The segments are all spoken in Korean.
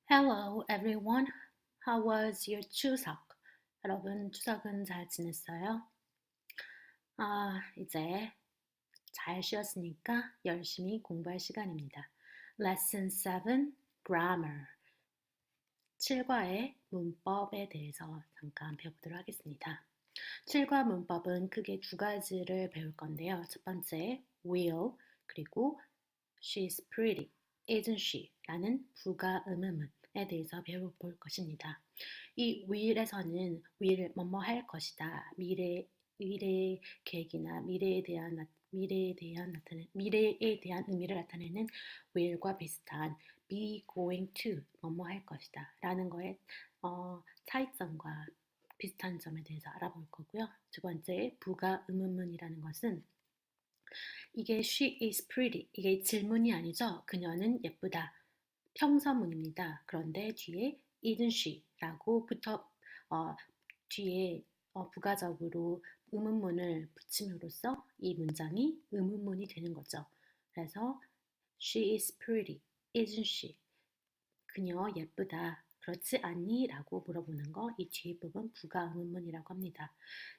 Hello everyone. How was your 추석? 여러분 추석은 잘 지냈어요? 이제 잘 쉬었으니까 열심히 공부할 시간입니다. Lesson 7 Grammar 7과의 문법에 대해서 잠깐 배워보도록 하겠습니다. 7과 문법은 크게 두 가지를 배울 건데요. 첫 번째 will 그리고 she's pretty, isn't she? 라는 부가 의문문에 대해서 배워볼 것입니다. 이 will에서는 will 뭐뭐 할 것이다. 미래 계획이나 미래에 대한 의미를 나타내는 will과 비슷한 be going to 뭐뭐 할 것이다 라는 거에 차이점과 비슷한 점에 대해서 알아볼 거고요. 두 번째 부가 의문문이라는 것은 이게 she is pretty 이게 질문이 아니죠. 그녀는 예쁘다. 평서문입니다. 그런데 뒤에 isn't she 라고 뒤에 부가적으로 의문문을 붙임으로써 이 문장이 의문문이 되는 거죠. 그래서 she is pretty, isn't she? 그녀 예쁘다. 그렇지 않니? 라고 물어보는 거, 이 뒤에 부분 부가 의문문이라고 합니다.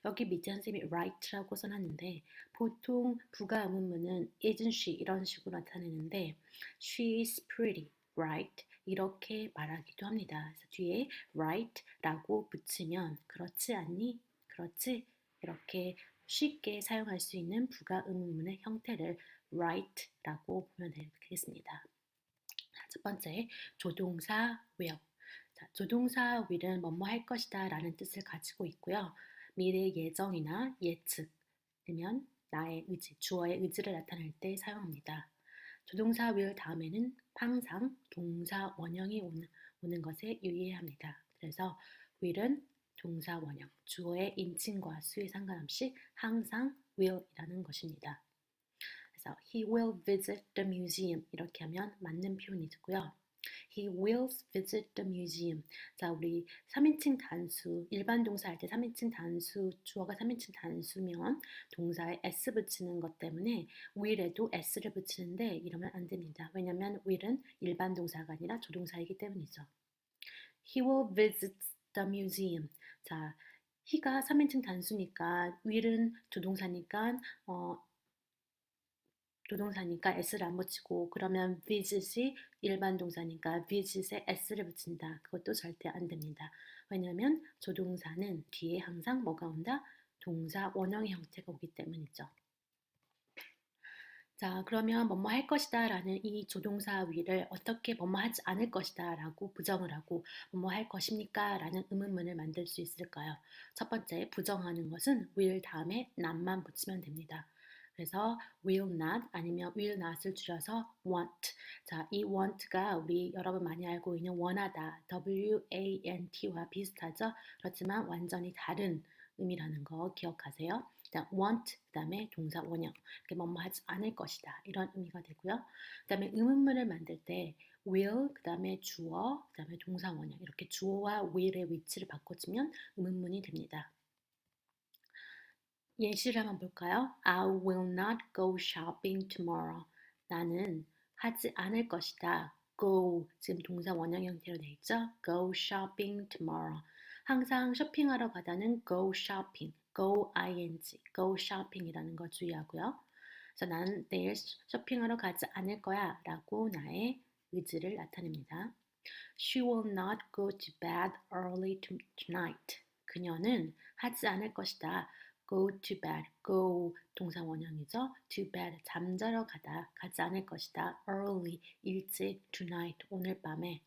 여기 밑에 선생님이 right라고 써놨는데 보통 부가 의문문은 isn't she 이런 식으로 나타내는데 she is pretty, right? 이렇게 말하기도 합니다. 그래서 뒤에 right라고 붙이면 그렇지 않니? 그렇지? 이렇게 쉽게 사용할 수 있는 부가 의문문의 형태를 right라고 보면 되겠습니다. 첫 번째, 조동사 will. 자, 조동사 will은 뭐뭐 할 것이다 라는 뜻을 가지고 있고요. 미래 예정이나 예측, 아니면 나의 의지, 주어의 의지를 나타낼 때 사용합니다. 조동사 will 다음에는 항상 동사 원형이 오는 것에 유의해야 합니다. 그래서 will은 동사 원형, 주어의 인칭과 수에 상관없이 항상 will이라는 것입니다. 그래서 he will visit the museum 이렇게 하면 맞는 표현이 되고요. He will visit the museum. 자, 우리 3인칭 단수, 일반 동사 할 때 3인칭 단수, 주어가 3인칭 단수면 동사에 s 붙이는 것 때문에 will에도 s를 붙이는데 이러면 안 됩니다. 왜냐면 will은 일반 동사가 아니라 조동사이기 때문이죠. He will visit the museum. 자, he가 3인칭 단수니까 will은 조동사니까 조동사니까 s를 안 붙이고 그러면 visit이 일반 동사니까 visit에 s를 붙인다. 그것도 절대 안 됩니다. 왜냐하면 조동사는 뒤에 항상 뭐가 온다? 동사 원형의 형태가 오기 때문이죠. 자, 그러면 뭐뭐 할 것이다 라는 이 조동사 will을 어떻게 뭐뭐 하지 않을 것이다 라고 부정을 하고 뭐뭐 할 것입니까? 라는 의문문을 만들 수 있을까요? 첫 번째, 부정하는 것은 will 다음에 not만 붙이면 됩니다. 그래서 will not 아니면 will not을 줄여서 want. 자, 이 want가 우리 여러분 많이 알고 있는 원하다, want와 비슷하죠? 그렇지만 완전히 다른 의미라는 거 기억하세요. 일단 want 그다음에 동사 원형 뭐뭐 하지 않을 것이다 이런 의미가 되고요. 그다음에 의문문을 만들 때 will 그다음에 주어 그다음에 동사 원형 이렇게 주어와 will의 위치를 바꿔주면 의문문이 됩니다. 예시를 한번 볼까요? I will not go shopping tomorrow. 나는 하지 않을 것이다. go 지금 동사 원형 형태로 되어 있죠? Go shopping tomorrow. 항상 쇼핑하러 가다는 go shopping, go ing, go shopping이라는 거 주의하고요. 그래서 나는 내일 쇼핑하러 가지 않을 거야 라고 나의 의지를 나타냅니다. She will not go to bed early tonight. 그녀는 하지 않을 것이다. go to bed, go 동사 원형이죠. to bed, 잠자러 가지 않을 것이다. early, 일찍, tonight, 오늘 밤에.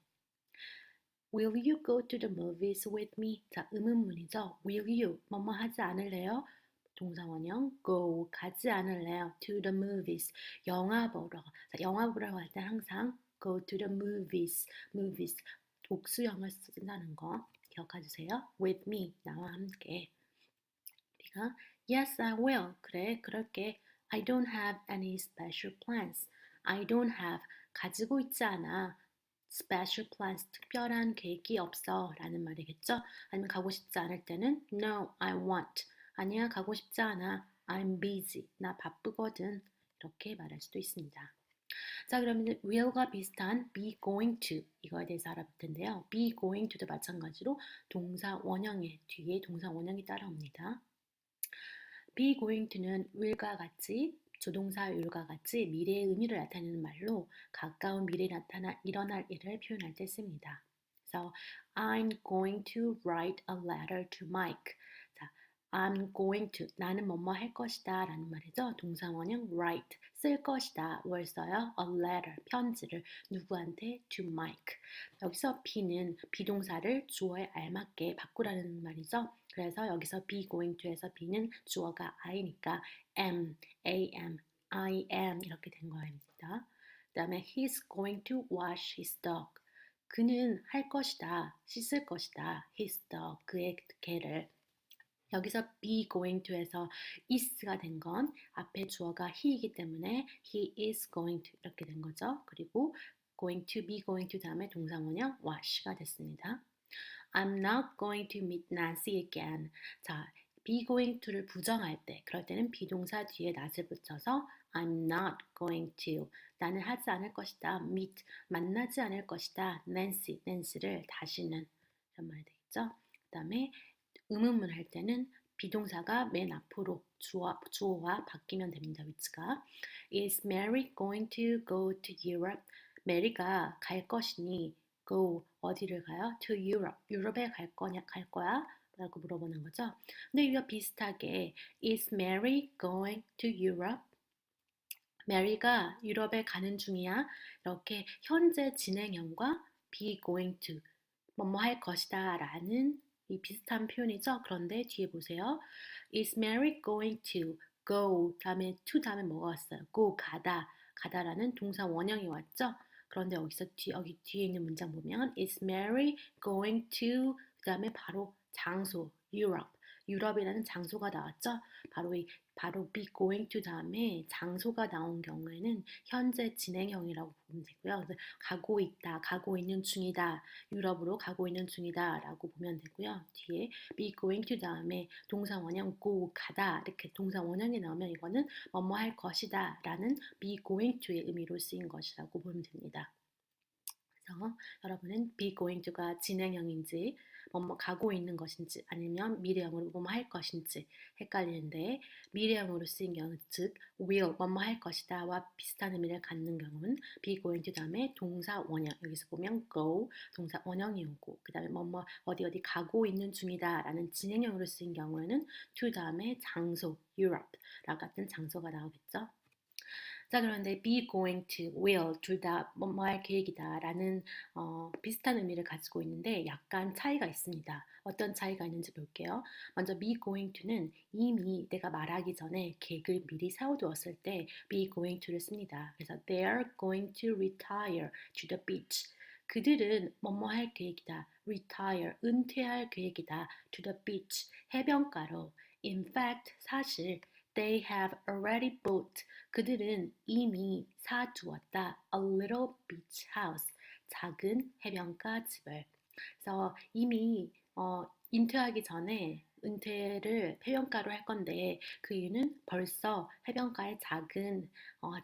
Will you go to the movies with me? 자, 의문문이죠. Will you, 뭐뭐 하지 않을래요? 동사 원형, go, 가지 않을래요? to the movies, 영화 보러. 자, 영화 보러 갈 때 항상 go to the movies, 복수형을 쓴다는 거 기억해주세요. with me, 나와 함께. 우리가 yes, I will. 그래, 그럴게. I don't have any special plans. I don't have, 가지고 있지 않아. special plans, 특별한 계획이 없어 라는 말이겠죠. 아니면 가고 싶지 않을 때는 no, I want. 아니야, 가고 싶지 않아. I'm busy. 나 바쁘거든. 이렇게 말할 수도 있습니다. 자, 그러면 will과 비슷한 be going to 이거에 대해서 알아볼 텐데요. be going to도 마찬가지로 동사 원형의 뒤에 동사 원형이 따라옵니다. be going to는 will과 같이 조동사 will과 같이 미래의 의미를 나타내는 말로 가까운 미래에 일어날 일을 표현할 때 씁니다. 그래서 I'm going to write a letter to Mike. 자, I'm going to 나는 뭐뭐 할 것이다 라는 말이죠. 동사 원형 write 쓸 것이다. 뭘 써요? A letter 편지를 누구한테? To Mike. 여기서 be는 비동사를 주어에 알맞게 바꾸라는 말이죠. 그래서 여기서 be going to에서 be는 주어가 I니까 am, I am 이렇게 된 거입니다. 그 다음에 he's going to wash his dog. 그는 할 것이다, 씻을 것이다. his dog, 그의 개를. 여기서 be going to에서 is가 된 건 앞에 주어가 he이기 때문에 he is going to 이렇게 된 거죠. 그리고 going to, be going to 다음에 동사 원형 wash가 됐습니다. I'm not going to meet Nancy again. 자, be going to를 부정할 때, 그럴 때는 비동사 뒤에 not을 붙여서 I'm not going to. 나는 하지 않을 것이다. meet, 만나지 않을 것이다. Nancy를 다시는. 이런 말이 되겠죠. 그 다음에 의문문 할 때는 비동사가 맨 앞으로 주어와 바뀌면 됩니다. 위치가. Is Mary going to go to Europe? 메리가 갈 것이니 go 어디를 가요? To Europe. 유럽에 갈 거야? 라고 물어보는 거죠. 근데 이와 비슷하게 Is Mary going to Europe? 메리가 유럽에 가는 중이야. 이렇게 현재 진행형과 be going to 뭐뭐 할 것이다 라는 이 비슷한 표현이죠. 그런데 뒤에 보세요. Is Mary going to go 다음에 to 다음에 뭐가 왔어요? go 가다라는 동사 원형이 왔죠. 그런데 여기 뒤에 있는 문장 보면 Is Mary going to 그 다음에 바로 장소 Europe 유럽이라는 장소가 나왔죠. 바로 be going to 다음에 장소가 나온 경우에는 현재 진행형이라고 보면 되고요. 그래서 가고 있다, 가고 있는 중이다, 유럽으로 가고 있는 중이다 라고 보면 되고요. 뒤에 be going to 다음에 동사 원형 go, 가다 이렇게 동사 원형이 나오면 이거는 뭐뭐 할 것이다 라는 be going to의 의미로 쓰인 것이라고 보면 됩니다. 그래서 여러분은 be going to가 진행형인지 뭐뭐 가고 있는 것인지 아니면 미래형으로 뭐뭐 할 것인지 헷갈리는데 미래형으로 쓰인 경우 즉 will 뭐뭐 할 것이다와 비슷한 의미를 갖는 경우는 be going to 다음에 동사 원형 여기서 보면 go 동사 원형이 오고 그 다음에 뭐뭐 어디 가고 있는 중이다 라는 진행형으로 쓰인 경우에는 to 다음에 장소 Europe 라 같은 장소가 나오겠죠. 자, 그런데 be going to, will 둘 다 뭐뭐 할 계획이다 라는 비슷한 의미를 가지고 있는데 약간 차이가 있습니다. 어떤 차이가 있는지 볼게요. 먼저 be going to는 이미 내가 말하기 전에 계획을 미리 세워두었을 때 be going to를 씁니다. 그래서 they are going to retire to the beach. 그들은 뭐뭐 할 계획이다. retire, 은퇴할 계획이다. to the beach, 해변가로. In fact, 사실 they have already bought. 그들은 이미 사두었다. A little beach house. 작은 해변가 집을. 그래서 이미 은퇴하기 전에 은퇴를 해변가로 할 건데 그 이유는 벌써 해변가에 작은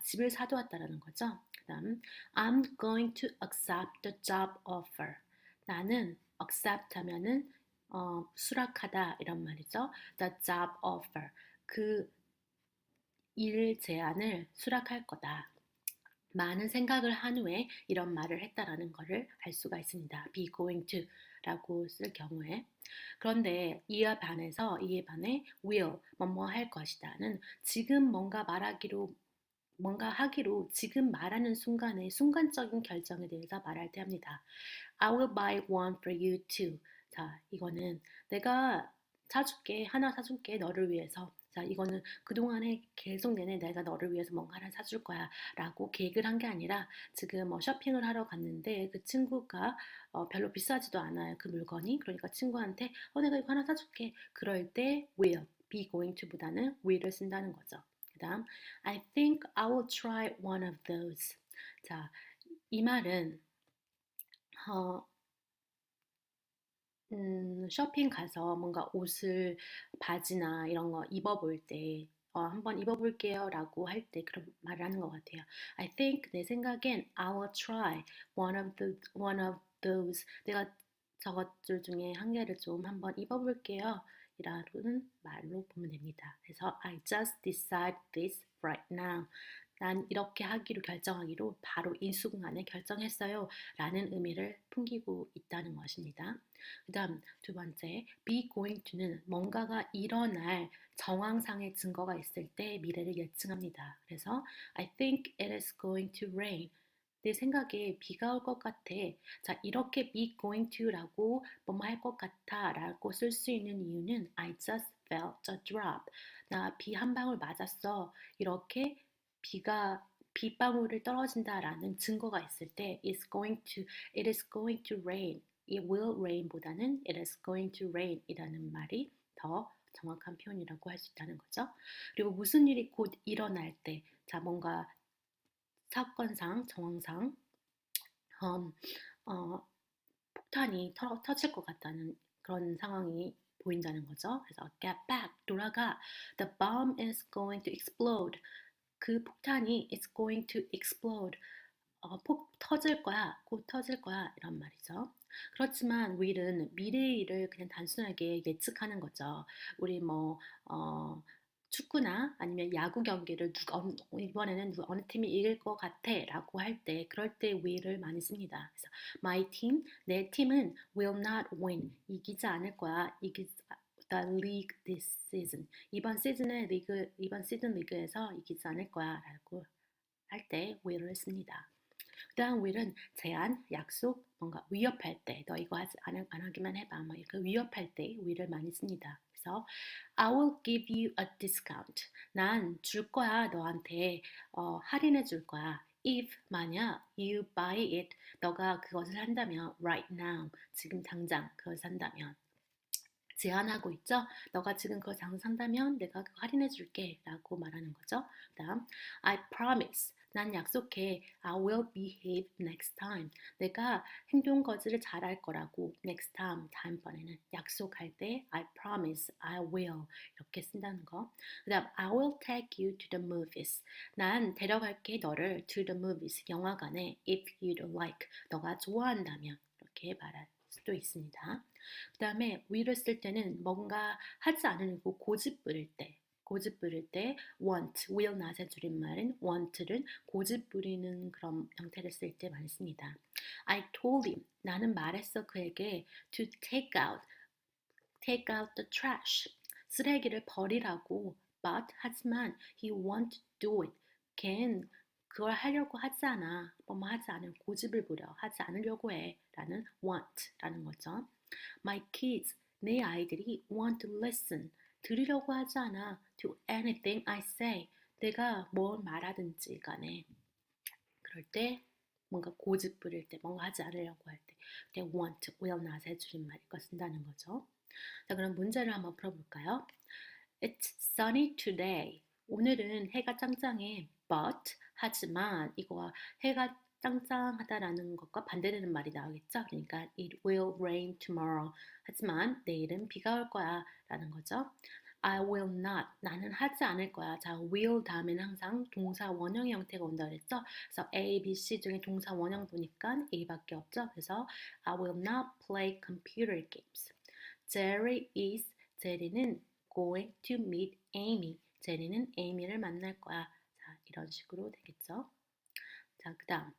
집을 사두었다라는 거죠. 그다음 I'm going to accept the job offer. 나는 accept 하면은 수락하다 이런 말이죠. The job offer. 그 일 제안을 수락할 거다. 많은 생각을 한 후에 이런 말을 했다라는 것을 알 수가 있습니다. be going to 라고 쓸 경우에. 그런데 이에 반해 will, 뭐뭐 할 것이다는 지금 뭔가 하기로 지금 말하는 순간의 순간적인 결정에 대해서 말할 때 합니다. I will buy one for you too. 자, 이거는 내가 하나 사줄게, 너를 위해서. 자, 이거는 그동안에 계속 내내 내가 너를 위해서 뭔가를 사줄 거야 라고 계획을 한 게 아니라 지금 쇼핑을 하러 갔는데 그 친구가 별로 비싸지도 않아요. 그 물건이. 그러니까 친구한테 내가 이거 하나 사줄게. 그럴 때 will, be going to 보다는 will을 쓴다는 거죠. 그 다음 I think I will try one of those. 자, 이 말은 어, 쇼핑 가서 뭔가 옷을 바지나 이런 거 입어볼 때 한번 입어볼게요 라고 할 때 그런 말을 하는 것 같아요. I think 내 생각엔 I will try one of those 내가 저것들 중에 한 개를 좀 한번 입어볼게요 이라는 말로 보면 됩니다. 그래서 I just decide this right now. 난 이렇게 하기로 결정하기로 바로 이 순간에 결정했어요 라는 의미를 풍기고 있다는 것입니다. 그 다음 두 번째, be going to는 뭔가가 일어날 정황상의 증거가 있을 때 미래를 예측합니다. 그래서 I think it is going to rain. 내 생각에 비가 올 것 같아. 자, 이렇게 be going to라고 뭐뭐 할 것 같아 라고 쓸 수 있는 이유는 I just felt a drop. 나 비 한 방울 맞았어. 이렇게 빗방울을 떨어진다라는 증거가 있을 때 it is going to rain. it will rain 보다는 it is going to rain 이라는 말이 더 정확한 표현이라고 할 수 있다는 거죠. 그리고 무슨 일이 곧 일어날 때, 자, 뭔가 사건상, 정황상, 음, 어, 폭탄이 터질 것 같다는 그런 상황이 보인다는 거죠. 그래서 get back, 돌아가. The bomb is going to explode. 그 폭탄이 is going to explode. 터질 거야, 곧 터질 거야 이런 말이죠. 그렇지만 will은 미래의 일을 그냥 단순하게 예측하는 거죠. 우리 축구나 아니면 야구 경기를 이번에는 어느 팀이 이길 것 같아 라고 할 때 그럴 때 will을 많이 씁니다. 그래서 my team, 내 팀은 will not win, 이기지 않을 거야, the league this season. 이번 시즌 리그에서 이기지 않을 거야 라고 할 때 will을 씁니다. 그 다음 will은 제안, 약속, 뭔가 위협할 때 너 이거 안 하기만 해봐 뭐 이렇게 위협할 때 will을 많이 씁니다. 그래서 I will give you a discount. 난 줄 거야 너한테 할인해 줄 거야. If 만약 you buy it 너가 그것을 산다면 right now 지금 당장 그걸 산다면 제안하고 있죠. 너가 지금 그거 산다면 내가 그거 할인해 줄게 라고 말하는 거죠. 그 다음 I promise 난 약속해 I will behave next time 내가 행동 거지를 잘할 거라고 next time 다음번에는 약속할 때 I promise I will 이렇게 쓴다는 거. 그 다음 I will take you to the movies 난 데려갈게 너를 to the movies 영화관에 if you'd like 너가 좋아한다면 이렇게 말할 수도 있습니다. 그 다음에 will을 쓸 때는 뭔가 하지 않으려고 고집 부릴 때 want, will not의 줄임말인 want를 고집 부리는 그런 형태를 쓸 때 많이 씁니다. I told him, 나는 말했어 그에게 to take out the trash, 쓰레기를 버리라고, but 하지만 he won't do it, 걘 그걸 하려고 하지 않아, 뭐뭐 하지 않을 고집을 부려, 하지 않으려고 해 라는 want라는 거죠. My kids, 내 아이들이 want to listen, 들으려고 하지 않아 to anything I say, 내가 뭘 말하든지 간에 그럴 때 뭔가 고집 부릴 때 뭔가 하지 않으려고 할 때 want, will not의 줄임말 이거 쓴다는 거죠. 자, 그럼 문제를 한번 풀어볼까요? It's sunny today. 오늘은 해가 짱짱해. But 하지만 이거와 해가 짱짱하다라는 것과 반대되는 말이 나오겠죠. 그러니까 it will rain tomorrow. 하지만 내일은 비가 올 거야 라는 거죠. I will not. 나는 하지 않을 거야. 자, will 다음에는 항상 동사 원형 형태가 온다 그랬죠. 그래서 A, B, C 중에 동사 원형 보니까 A밖에 없죠. 그래서 I will not play computer games. 제리는 going to meet Amy. 제리는 에이미를 만날 거야. 자, 이런 식으로 되겠죠. 자, 그 다음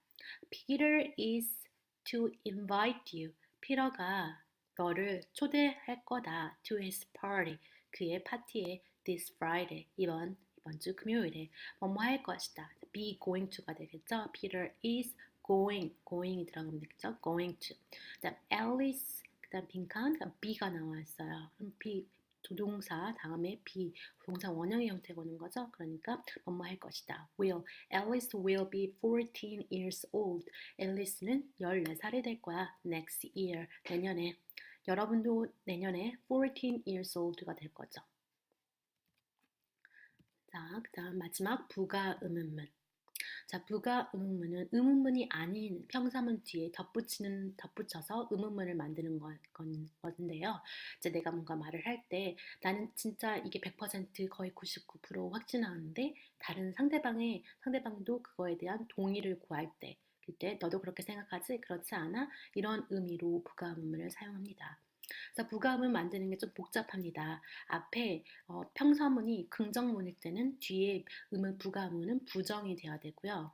Peter is to invite you. 피터가 너를 초대할 거다. To his party. 그의 파티에 this Friday. 이번 주 금요일에 뭐뭐 할 것이다. be going to가 되겠죠. Peter is going이 들어가면 되겠죠. going to. 그다음 Alice 그다음 빈칸 be가 나와 있어요. 그럼 be 조동사 다음에 be 동사 원형의 형태가 오는 거죠. 그러니까 뭐뭐 할 것이다. will. Alice will be 14 years old. 앨리스는 14살이 될 거야. next year. 내년에. 여러분도 내년에 14 years old가 될 거죠. 자, 그 다음 마지막 부가 의문문. 자, 부가 의문문은 의문문이 아닌 평사문 뒤에 덧붙여서 의문문을 만드는 건데요. 이제 내가 뭔가 말을 할 때 나는 진짜 이게 100% 거의 99% 확신하는데 다른 상대방도 그거에 대한 동의를 구할 때 그때 너도 그렇게 생각하지? 그렇지 않아? 이런 의미로 부가 의문문을 사용합니다. 그래서 부가음을 만드는 게 좀 복잡합니다. 앞에 평서문이 긍정문일 때는 뒤에 부가문은 부정이 돼야 되고요.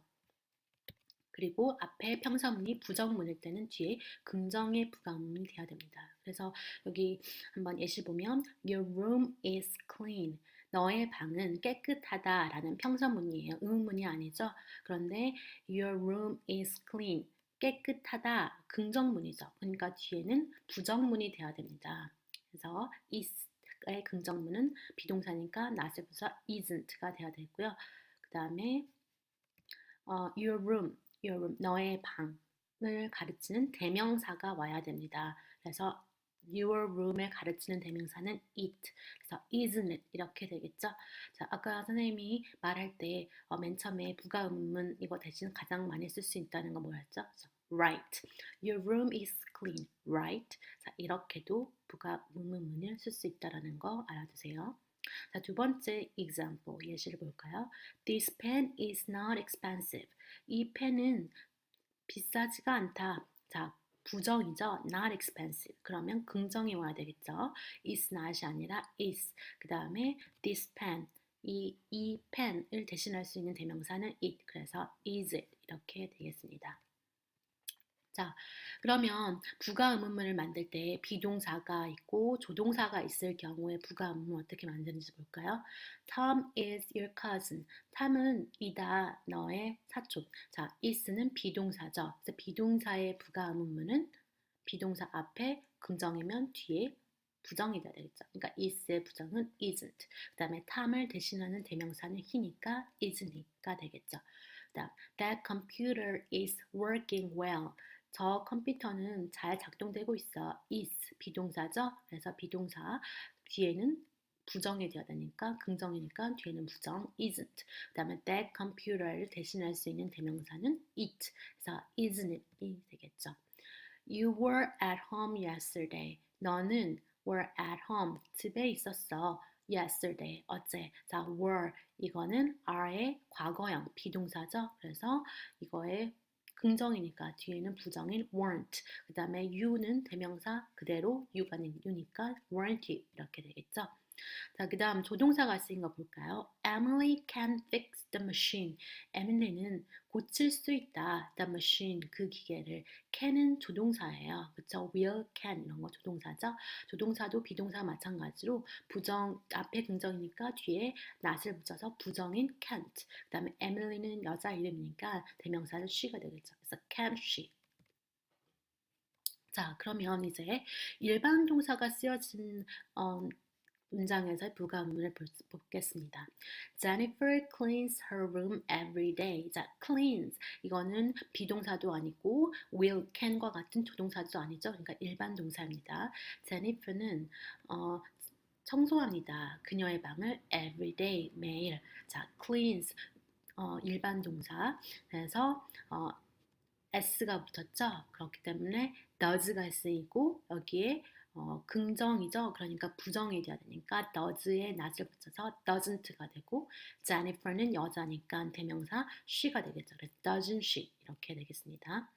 그리고 앞에 평서문이 부정문일 때는 뒤에 긍정의 부가문이 돼야 됩니다. 그래서 여기 한번 예시 보면 Your room is clean. 너의 방은 깨끗하다 라는 평서문이에요. 의문문이 아니죠. 그런데 Your room is clean. 깨끗하다 긍정문이죠. 그러니까 뒤에는 부정문이 돼야 됩니다. 그래서 is의 긍정문은 비동사니까 not에 붙여 isn't가 돼야 되고요. 그 다음에 your room, 너의 방을 가르치는 대명사가 와야 됩니다. 그래서 your room을 가르치는 대명사는 it, 그래서 isn't it 이렇게 되겠죠. 자, 아까 선생님이 말할 때 맨 처음에 부가음문 이거 대신 가장 많이 쓸 수 있다는 거 뭐였죠? Right, your room is clean, right? 자, 이렇게도 부가음문을 쓸 수 있다는 거 알아두세요. 자, 두 번째 example 예시를 볼까요? This pen is not expensive. 이 펜은 비싸지가 않다. 자, 부정이죠. Not expensive. 그러면 긍정이 와야 되겠죠. Is not이 아니라 is. 그 다음에 this pen. 이 펜을 대신할 수 있는 대명사는 it. 그래서 is it. 이렇게 되겠습니다. 자, 그러면 부가의문문을 만들 때 비동사가 있고 조동사가 있을 경우에 부가의문문 어떻게 만드는지 볼까요? Tom is your cousin. 탐은 이다 너의 사촌. 자, is는 비동사죠. 그래서 비동사의 부가의문문은 비동사 앞에 긍정이면 뒤에 부정이 돼야 되겠죠. 그러니까 is의 부정은 isn't. 그 다음에 탐을 대신하는 대명사는 he니까 isn't가 되겠죠. 그 다음, that computer is working well. 저 컴퓨터는 잘 작동되고 있어. is 비동사죠. 그래서 비동사 뒤에는 부정이 되어야 되니까 긍정이니까 뒤에는 부정 isn't. 그 다음에 that computer를 대신할 수 있는 대명사는 it. 그래서 isn't it이 되겠죠. You were at home yesterday. 너는 were at home. 집에 있었어. yesterday. 어제. 자, were. 이거는 are의 과거형 비동사죠. 그래서 이거의 긍정이니까 뒤에는 부정인 weren't. 그 다음에 you는 대명사 그대로 you가 아닌 you니까 weren't you 이렇게 되겠죠. 자, 그 다음 조동사가 쓰인 거 볼까요? Emily can fix the machine. 에밀리는 고칠 수 있다. The machine, 그 기계를. can은 조동사예요. 그쵸? will, can 이런 거 조동사죠. 조동사도 비동사 마찬가지로 부정, 앞에 긍정이니까 뒤에 not을 붙여서 부정인 can't. 그 다음에 에밀리는 여자 이름이니까 대명사는 she가 되겠죠. 그래서 can she. 자, 그러면 이제 일반 동사가 쓰여진 문장에서 부가문을 보겠습니다. Jennifer cleans her room every day. 자, cleans 이거는 비동사도 아니고 will, can과 같은 조동사도 아니죠. 그러니까 일반 동사입니다. Jennifer는 청소합니다. 그녀의 방을 every day 매일. 자, cleans 일반 동사. 그래서 s가 붙었죠. 그렇기 때문에 does가 쓰이고 여기에 긍정이죠. 그러니까 부정이 돼야 되니까 does에 not을 붙여서 doesn't가 되고 Jennifer는 여자니까 대명사 she가 되겠죠. 그래서 doesn't she 이렇게 되겠습니다.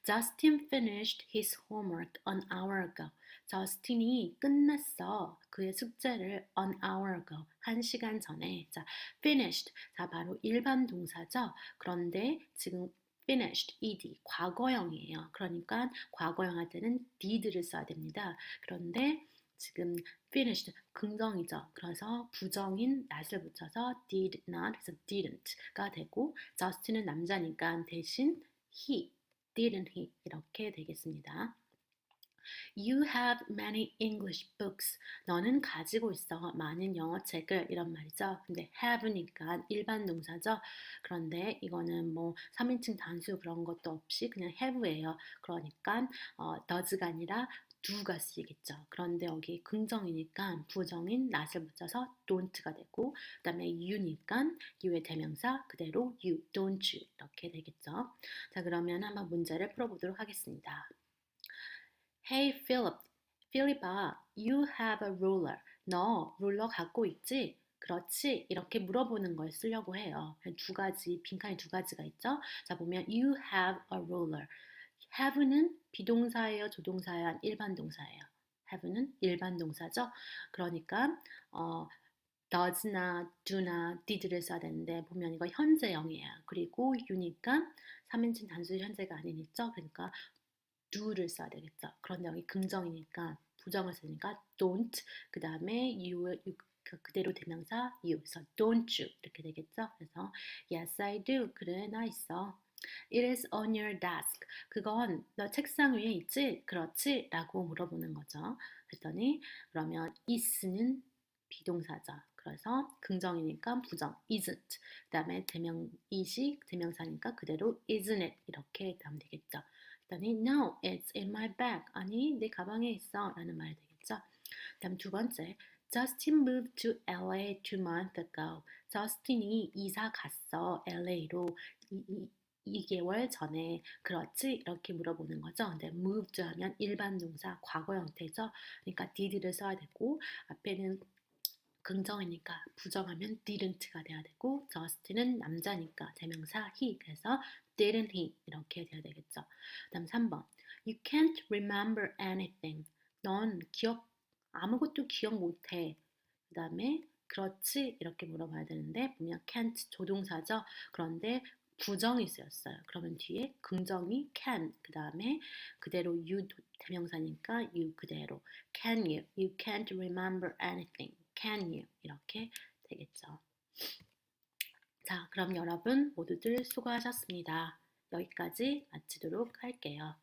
Justin finished his homework an hour ago. 저스틴이 끝냈어. 그의 숙제를 an hour ago. 1시간 전에. 자, finished. 자, 바로 일반 동사죠. 그런데 지금 finished, ed, 과거형이에요. 그러니까 과거형 할 때는 did를 써야 됩니다. 그런데 지금 finished, 긍정이죠. 그래서 부정인 not을 붙여서 did not, 그래서 didn't가 되고 Justin은 남자니까 대신 he, didn't he 이렇게 되겠습니다. You have many English books. 너는 가지고 있어 많은 영어 책을 이런 말이죠. 근데 have니까 일반 동사죠. 그런데 이거는 뭐 3인칭 단수 그런 것도 없이 그냥 have예요. 그러니까 does가 아니라 do가 쓰이겠죠. 그런데 여기 긍정이니까 부정인 not을 붙여서 don't가 되고 그 다음에 you니까 you의 대명사 그대로 you, don't you 이렇게 되겠죠. 자, 그러면 한번 문제를 풀어보도록 하겠습니다. Hey Philip, Philip아, you have a ruler. 너 룰러 갖고 있지? 그렇지? 이렇게 물어보는 걸 쓰려고 해요. 두 가지, 빈칸이 두 가지가 있죠? 자, 보면 you have a ruler. have는 비동사예요, 조동사예요, 일반 동사예요. have는 일반 동사죠. 그러니까 does나 do나 did를 써야 되는데 보면 이거 현재형이에요. 그리고 you니까 3인칭 단수 현재가 아닌 있죠. 그러니까 do를 써야 되겠죠. 그런데 여기 긍정이니까 부정을 쓰니까 don't 그 다음에 you 그대로 대명사 you 그래서 don't you 이렇게 되겠죠. 그래서 yes I do 그래 나 있어. It is on your desk. 그건 너 책상 위에 있지? 그렇지? 라고 물어보는 거죠. 그랬더니 그러면 is는 비동사죠. 그래서 긍정이니까 부정 isn't. 그 다음에 it이 대명사니까 그대로 isn't it 이렇게 하면 되겠죠. 그랬더니 no, it's in my bag. 아니, 내 가방에 있어 라는 말이 되겠죠. 다음 두 번째, Justin moved to LA 2 months ago. 저스틴이 이사 갔어, LA로 2개월 전에. 그렇지? 이렇게 물어보는 거죠. 근데 moved 하면 일반 동사 과거 형태죠. 그러니까 did를 써야 되고 앞에는 긍정이니까 부정하면 didn't가 돼야 되고 저스틴은 남자니까 대명사 he 그래서 didn't he 이렇게 돼야 되겠죠. 다음 3번 You can't remember anything. 넌 아무것도 기억 못해. 그 다음에 그렇지 이렇게 물어봐야 되는데 보면 can't 조동사죠. 그런데 부정이 쓰였어요. 그러면 뒤에 긍정이 can 그 다음에 그대로 you 대명사니까 you 그대로 can you, you can't remember anything. Can you 이렇게 되겠죠. 자, 그럼 여러분 모두들 수고하셨습니다. 여기까지 마치도록 할게요.